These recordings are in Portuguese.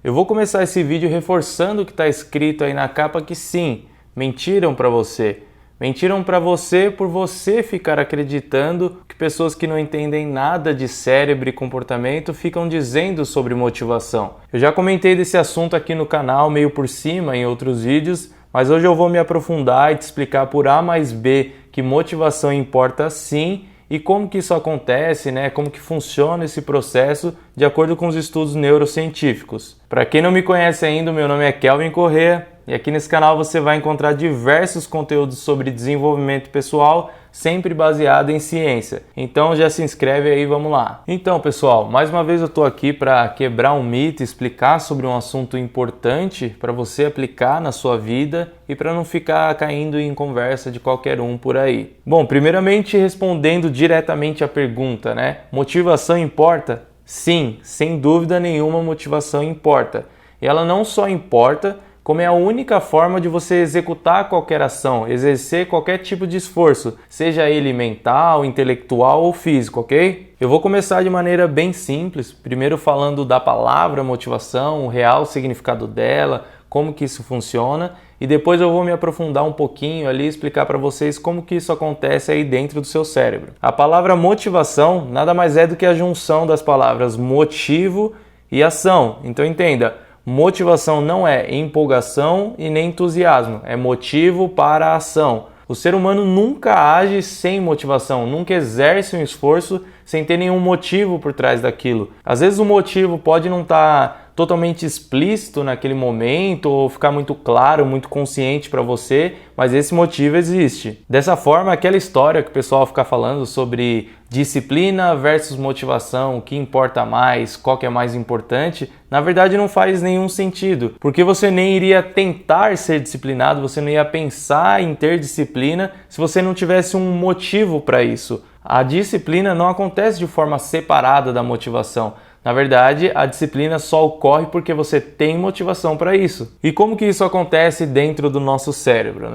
Eu vou começar esse vídeo reforçando o que está escrito aí na capa que sim, mentiram para você. Mentiram para você por você ficar acreditando que pessoas que não entendem nada de cérebro e comportamento ficam dizendo sobre motivação. Eu já comentei desse assunto aqui no canal meio por cima em outros vídeos, mas hoje eu vou me aprofundar e te explicar por A mais B que motivação importa sim e como que isso acontece, como que funciona esse processo de acordo com os estudos neurocientíficos. Para quem não me conhece ainda, meu nome é Kelvin Corrêa e aqui nesse canal você vai encontrar diversos conteúdos sobre desenvolvimento pessoal, sempre baseado em ciência. Então já se inscreve aí, vamos lá. Então pessoal, mais uma vez eu estou aqui para quebrar um mito, explicar sobre um assunto importante para você aplicar na sua vida e para não ficar caindo em conversa de qualquer um por aí. Bom, primeiramente respondendo diretamente à pergunta, motivação importa? Sim, sem dúvida nenhuma motivação importa. E ela não só importa, como é a única forma de você executar qualquer ação, exercer qualquer tipo de esforço, seja ele mental, intelectual ou físico, ok? Eu vou começar de maneira bem simples, primeiro falando da palavra motivação, o real significado dela, como que isso funciona, e depois eu vou me aprofundar um pouquinho ali e explicar para vocês como que isso acontece aí dentro do seu cérebro. A palavra motivação nada mais é do que a junção das palavras motivo e ação, então entenda. Motivação não é empolgação e nem entusiasmo, é motivo para a ação. O ser humano nunca age sem motivação, nunca exerce um esforço sem ter nenhum motivo por trás daquilo. Às vezes o motivo pode não estar totalmente explícito naquele momento ou ficar muito claro, muito consciente para você, mas esse motivo existe. Dessa forma, aquela história que o pessoal fica falando sobre disciplina versus motivação, o que importa mais, qual que é mais importante, na verdade não faz nenhum sentido, porque você nem iria tentar ser disciplinado, você não ia pensar em ter disciplina se você não tivesse um motivo para isso. A disciplina não acontece de forma separada da motivação. Na verdade, a disciplina só ocorre porque você tem motivação para isso. E como que isso acontece dentro do nosso cérebro,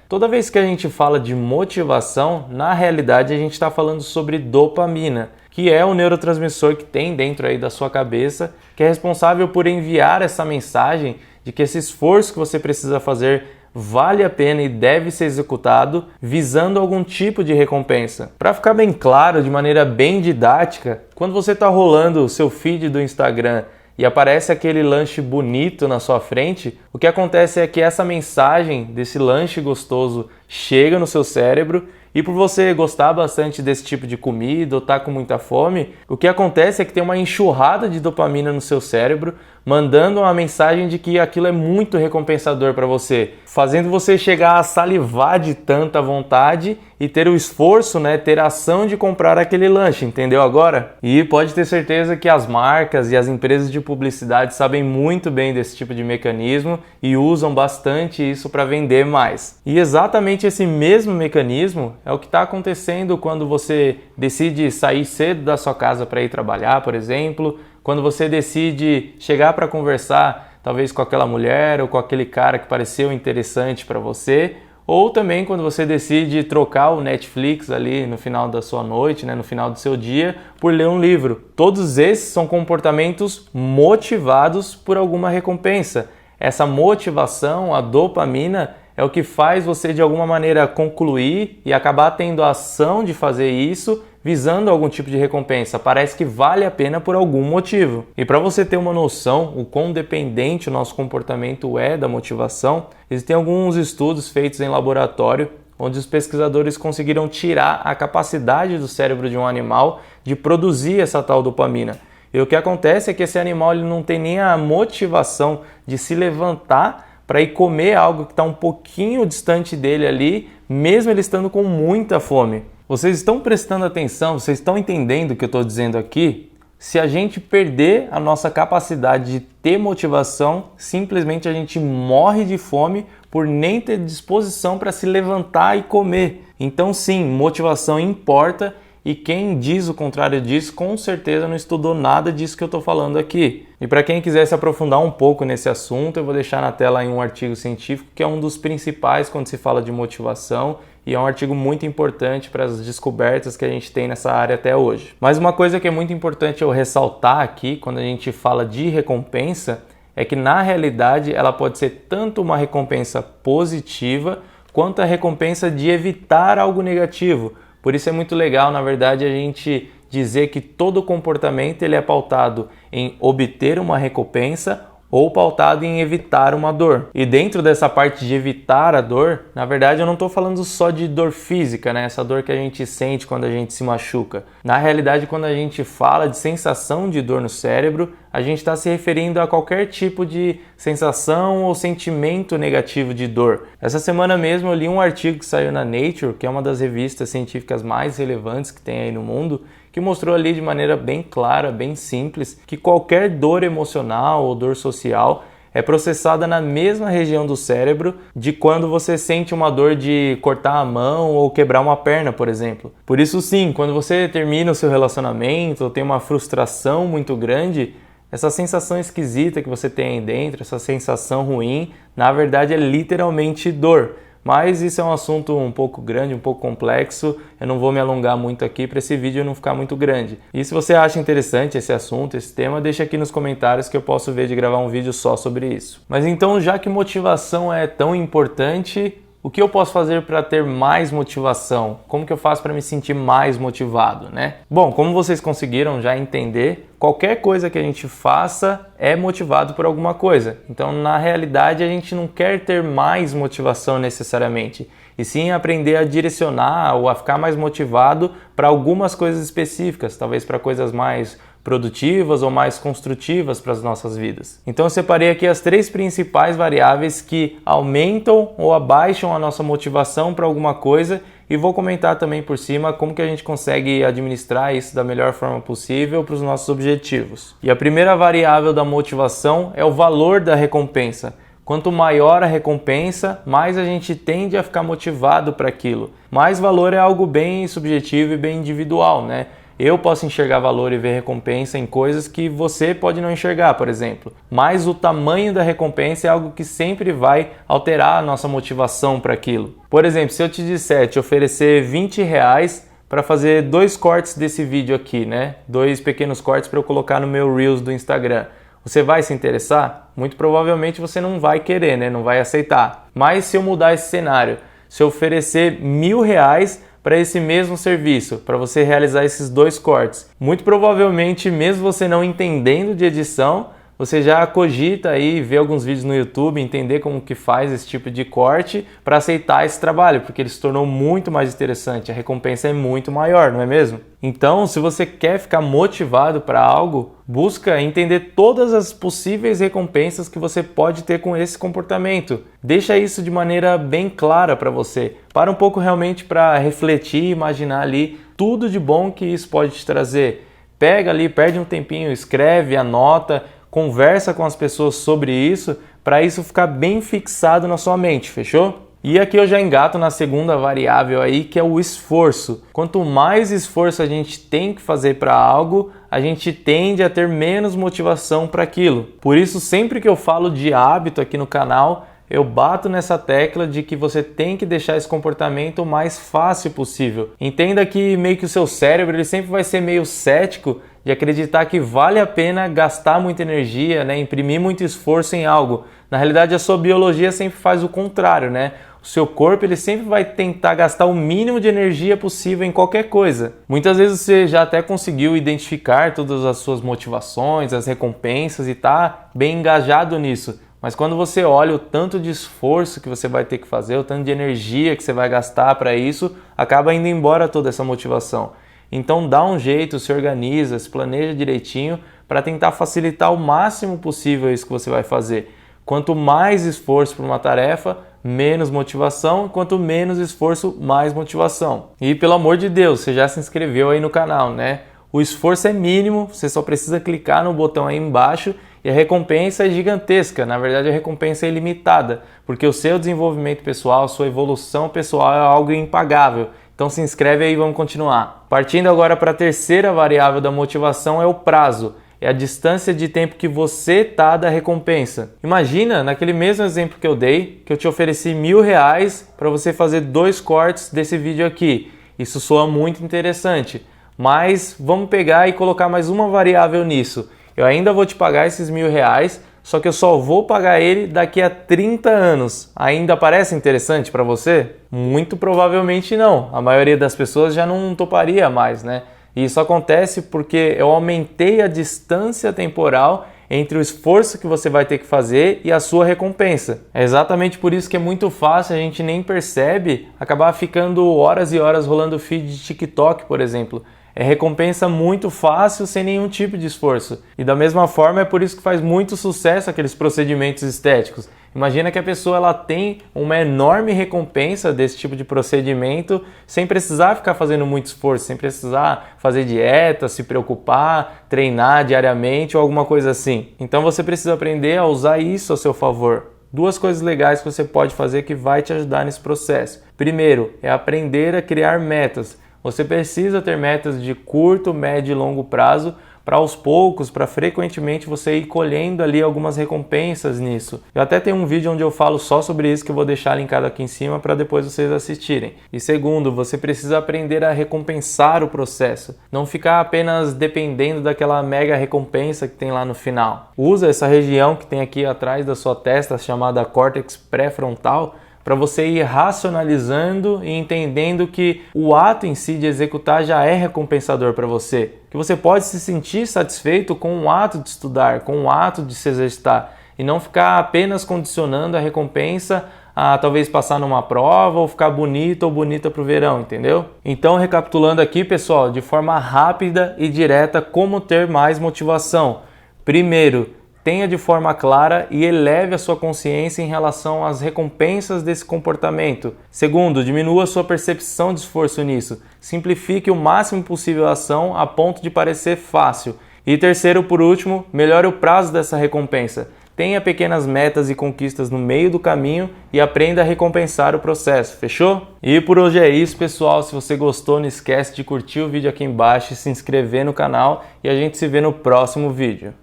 Toda vez que a gente fala de motivação, na realidade a gente está falando sobre dopamina, que é o neurotransmissor que tem dentro aí da sua cabeça, que é responsável por enviar essa mensagem de que esse esforço que você precisa fazer vale a pena e deve ser executado visando algum tipo de recompensa. Para ficar bem claro, de maneira bem didática, quando você está rolando o seu feed do Instagram e aparece aquele lanche bonito na sua frente, o que acontece é que essa mensagem desse lanche gostoso chega no seu cérebro e por você gostar bastante desse tipo de comida ou estar com muita fome, o que acontece é que tem uma enxurrada de dopamina no seu cérebro, mandando uma mensagem de que aquilo é muito recompensador para você, fazendo você chegar a salivar de tanta vontade e ter o esforço, ter a ação de comprar aquele lanche, entendeu agora? E pode ter certeza que as marcas e as empresas de publicidade sabem muito bem desse tipo de mecanismo e usam bastante isso para vender mais. E exatamente esse mesmo mecanismo é o que está acontecendo quando você decide sair cedo da sua casa para ir trabalhar, por exemplo, quando você decide chegar para conversar, talvez com aquela mulher ou com aquele cara que pareceu interessante para você, ou também quando você decide trocar o Netflix ali no final da sua noite, no final do seu dia, por ler um livro. Todos esses são comportamentos motivados por alguma recompensa. Essa motivação, a dopamina, é o que faz você de alguma maneira concluir e acabar tendo a ação de fazer isso visando algum tipo de recompensa. Parece que vale a pena por algum motivo. E para você ter uma noção o quão dependente o nosso comportamento é da motivação, existem alguns estudos feitos em laboratório onde os pesquisadores conseguiram tirar a capacidade do cérebro de um animal de produzir essa tal dopamina. E o que acontece é que esse animal ele não tem nem a motivação de se levantar para ir comer algo que está um pouquinho distante dele ali, mesmo ele estando com muita fome. Vocês estão prestando atenção? Vocês estão entendendo o que eu estou dizendo aqui? Se a gente perder a nossa capacidade de ter motivação, simplesmente a gente morre de fome por nem ter disposição para se levantar e comer. Então sim, motivação importa. E quem diz o contrário disso, com certeza não estudou nada disso que eu estou falando aqui. E para quem quiser se aprofundar um pouco nesse assunto, eu vou deixar na tela aí um artigo científico que é um dos principais quando se fala de motivação e é um artigo muito importante para as descobertas que a gente tem nessa área até hoje. Mas uma coisa que é muito importante eu ressaltar aqui, quando a gente fala de recompensa, é que na realidade ela pode ser tanto uma recompensa positiva quanto a recompensa de evitar algo negativo. Por isso é muito legal, na verdade, a gente dizer que todo comportamento ele é pautado em obter uma recompensa ou pautado em evitar uma dor. E dentro dessa parte de evitar a dor, na verdade eu não estou falando só de dor física, né? Essa dor que a gente sente quando a gente se machuca. Na realidade, quando a gente fala de sensação de dor no cérebro, a gente está se referindo a qualquer tipo de sensação ou sentimento negativo de dor. Essa semana mesmo eu li um artigo que saiu na Nature, que é uma das revistas científicas mais relevantes que tem aí no mundo, que mostrou ali de maneira bem clara, bem simples, que qualquer dor emocional ou dor social é processada na mesma região do cérebro de quando você sente uma dor de cortar a mão ou quebrar uma perna, por exemplo. Por isso sim, quando você termina o seu relacionamento ou tem uma frustração muito grande, essa sensação esquisita que você tem aí dentro, essa sensação ruim, na verdade é literalmente dor. Mas isso é um assunto um pouco grande, um pouco complexo, eu não vou me alongar muito aqui para esse vídeo não ficar muito grande. E se você acha interessante esse assunto, esse tema, deixa aqui nos comentários que eu posso ver de gravar um vídeo só sobre isso. Mas então, já que motivação é tão importante, o que eu posso fazer para ter mais motivação? Como que eu faço para me sentir mais motivado, né? Bom, como vocês conseguiram já entender, qualquer coisa que a gente faça é motivado por alguma coisa. Então, na realidade, a gente não quer ter mais motivação necessariamente, e sim aprender a direcionar ou a ficar mais motivado para algumas coisas específicas, talvez para coisas mais produtivas ou mais construtivas para as nossas vidas. Então eu separei aqui as 3 principais variáveis que aumentam ou abaixam a nossa motivação para alguma coisa e vou comentar também por cima como que a gente consegue administrar isso da melhor forma possível para os nossos objetivos. E a primeira variável da motivação é o valor da recompensa. Quanto maior a recompensa, mais a gente tende a ficar motivado para aquilo. Mais valor é algo bem subjetivo e bem individual, né? Eu posso enxergar valor e ver recompensa em coisas que você pode não enxergar, por exemplo. Mas o tamanho da recompensa é algo que sempre vai alterar a nossa motivação para aquilo. Por exemplo, se eu te oferecer R$20 para fazer 2 cortes desse vídeo aqui, né? 2 pequenos cortes para eu colocar no meu Reels do Instagram. Você vai se interessar? Muito provavelmente você não vai querer, né? Não vai aceitar. Mas se eu mudar esse cenário, se eu oferecer R$1.000 para esse mesmo serviço, para você realizar esses 2 cortes, muito provavelmente, mesmo você não entendendo de edição, você já cogita aí ver alguns vídeos no YouTube, entender como que faz esse tipo de corte para aceitar esse trabalho, porque ele se tornou muito mais interessante, a recompensa é muito maior, não é mesmo? Então, se você quer ficar motivado para algo, busca entender todas as possíveis recompensas que você pode ter com esse comportamento. Deixa isso de maneira bem clara para você. Para um pouco realmente para refletir e imaginar ali tudo de bom que isso pode te trazer. Pega ali, perde um tempinho, escreve, anota, conversa com as pessoas sobre isso, para isso ficar bem fixado na sua mente, fechou? E aqui eu já engato na segunda variável aí, que é o esforço. Quanto mais esforço a gente tem que fazer para algo, a gente tende a ter menos motivação para aquilo. Por isso, sempre que eu falo de hábito aqui no canal, eu bato nessa tecla de que você tem que deixar esse comportamento o mais fácil possível. Entenda que meio que o seu cérebro ele sempre vai ser meio cético de acreditar que vale a pena gastar muita energia, né, imprimir muito esforço em algo. Na realidade, a sua biologia sempre faz o contrário, né? O seu corpo ele sempre vai tentar gastar o mínimo de energia possível em qualquer coisa. Muitas vezes você já até conseguiu identificar todas as suas motivações, as recompensas e está bem engajado nisso. Mas quando você olha o tanto de esforço que você vai ter que fazer, o tanto de energia que você vai gastar para isso, acaba indo embora toda essa motivação. Então dá um jeito, se organiza, se planeja direitinho para tentar facilitar o máximo possível isso que você vai fazer. Quanto mais esforço para uma tarefa, menos motivação, quanto menos esforço, mais motivação. E pelo amor de Deus, você já se inscreveu aí no canal, né? O esforço é mínimo, você só precisa clicar no botão aí embaixo e a recompensa é gigantesca. Na verdade, a recompensa é ilimitada, porque o seu desenvolvimento pessoal, sua evolução pessoal é algo impagável. Então se inscreve aí e vamos continuar. Partindo agora para a terceira variável da motivação é o prazo. É a distância de tempo que você tá da recompensa. Imagina, naquele mesmo exemplo que eu dei, que eu te ofereci R$1.000 para você fazer 2 cortes desse vídeo aqui. Isso soa muito interessante, mas vamos pegar e colocar mais uma variável nisso. Eu ainda vou te pagar esses R$1.000, só que eu só vou pagar ele daqui a 30 anos. Ainda parece interessante para você? Muito provavelmente não. A maioria das pessoas já não toparia mais, né? E isso acontece porque eu aumentei a distância temporal entre o esforço que você vai ter que fazer e a sua recompensa. É exatamente por isso que é muito fácil, a gente nem percebe, acabar ficando horas e horas rolando feed de TikTok, por exemplo. É recompensa muito fácil, sem nenhum tipo de esforço. E da mesma forma, é por isso que faz muito sucesso aqueles procedimentos estéticos. Imagina que a pessoa ela tem uma enorme recompensa desse tipo de procedimento sem precisar ficar fazendo muito esforço, sem precisar fazer dieta, se preocupar, treinar diariamente ou alguma coisa assim. Então você precisa aprender a usar isso a seu favor. Duas coisas legais que você pode fazer que vai te ajudar nesse processo. Primeiro, é aprender a criar metas. Você precisa ter metas de curto, médio e longo prazo para aos poucos, para frequentemente você ir colhendo ali algumas recompensas nisso. Eu até tenho um vídeo onde eu falo só sobre isso que eu vou deixar linkado aqui em cima para depois vocês assistirem. E segundo, você precisa aprender a recompensar o processo, não ficar apenas dependendo daquela mega recompensa que tem lá no final. Usa essa região que tem aqui atrás da sua testa, chamada córtex pré-frontal, para você ir racionalizando e entendendo que o ato em si de executar já é recompensador para você. Que você pode se sentir satisfeito com o ato de estudar, com o ato de se exercitar e não ficar apenas condicionando a recompensa a talvez passar numa prova ou ficar bonito ou bonita para o verão, entendeu? Então, recapitulando aqui, pessoal, de forma rápida e direta, como ter mais motivação. Primeiro, tenha de forma clara e eleve a sua consciência em relação às recompensas desse comportamento. Segundo, diminua a sua percepção de esforço nisso. Simplifique o máximo possível a ação a ponto de parecer fácil. E terceiro, por último, melhore o prazo dessa recompensa. Tenha pequenas metas e conquistas no meio do caminho e aprenda a recompensar o processo, fechou? E por hoje é isso, pessoal. Se você gostou, não esquece de curtir o vídeo aqui embaixo e se inscrever no canal e a gente se vê no próximo vídeo.